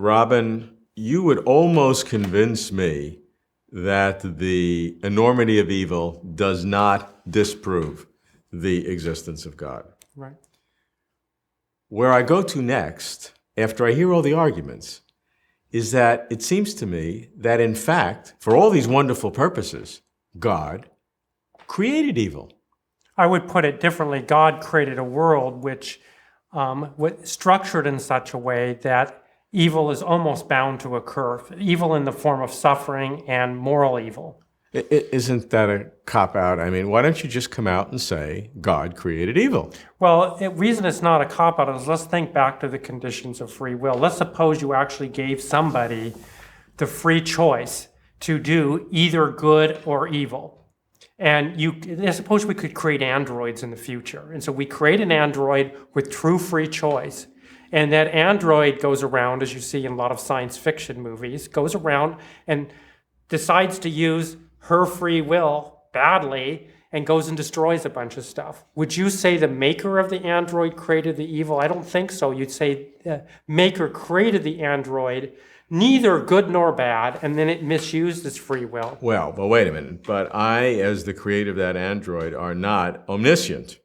Robin, you would almost convince me that the enormity of evil does not disprove the existence of God. Right. Where I go to next, after I hear all the arguments, is that it seems to me that, in fact, for all these wonderful purposes, God created evil. I would put it differently. God created a world which was structured in such a way that evil is almost bound to occur. Evil in the form of suffering and moral evil. Isn't that a cop-out? I mean, why don't you just come out and say God created evil? Well, the reason it's not a cop-out is let's think back to the conditions of free will. Let's suppose you actually gave somebody the free choice to do either good or evil. And suppose we could create androids in the future. And so we create an android with true free choice. And that android goes around, as you see in a lot of science fiction movies, goes around and decides to use her free will badly and goes and destroys a bunch of stuff. Would you say the maker of the android created the evil? I don't think so. You'd say the maker created the android, neither good nor bad, and then it misused its free will. Well, but wait a minute. But I, as the creator of that android, are not omniscient.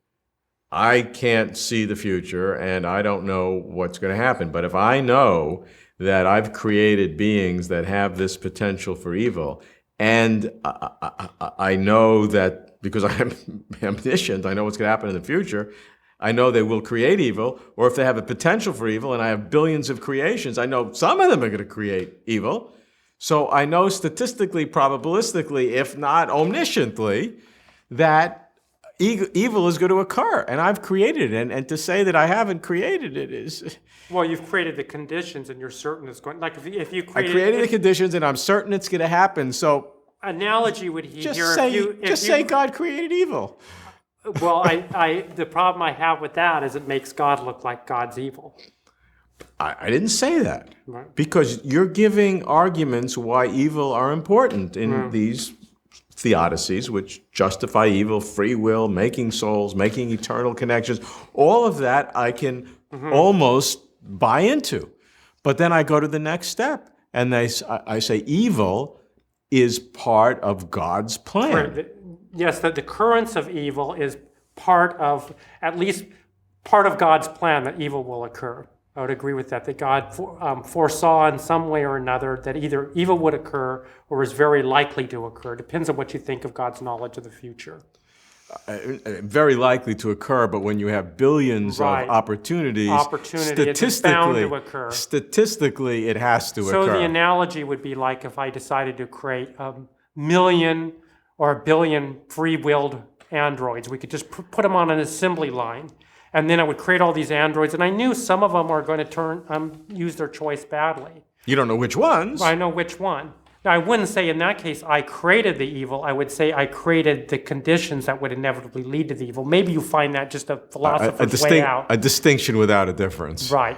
I can't see the future, and I don't know what's going to happen. But if I know that I've created beings that have this potential for evil, and I know that because I'm omniscient, I know what's going to happen in the future, I know they will create evil, or if they have a potential for evil, and I have billions of creations, I know some of them are going to create evil. So I know statistically, probabilistically, if not omnisciently, that evil is going to occur, and I've created it. And to say that I haven't created it is... Well, you've created the conditions, and you're certain it's going... Like, if you created... I created the conditions, and I'm certain it's going to happen, so... Analogy would here... Just say God created evil. Well, the problem I have with that is it makes God look like God's evil. I didn't say that. Right. Because you're giving arguments why evil are important in these theodicies, which justify evil, free will, making souls, making eternal connections. All of that I can almost buy into. But then I go to the next step, and I say evil is part of God's plan. Yes, that the occurrence of evil is at least part of God's plan that evil will occur. I would agree with that God foresaw in some way or another that either evil would occur or is very likely to occur. Depends on what you think of God's knowledge of the future. Very likely to occur, but when you have billions of opportunities, it's bound to occur. Statistically, it has to occur. So the analogy would be like if I decided to create 1 million or 1 billion free-willed androids. We could just put them on an assembly line. And then I would create all these androids, and I knew some of them were going to use their choice badly. You don't know which ones. I know which one. Now, I wouldn't say in that case I created the evil. I would say I created the conditions that would inevitably lead to the evil. Maybe you find that just a philosopher's way out. A distinction without a difference. Right.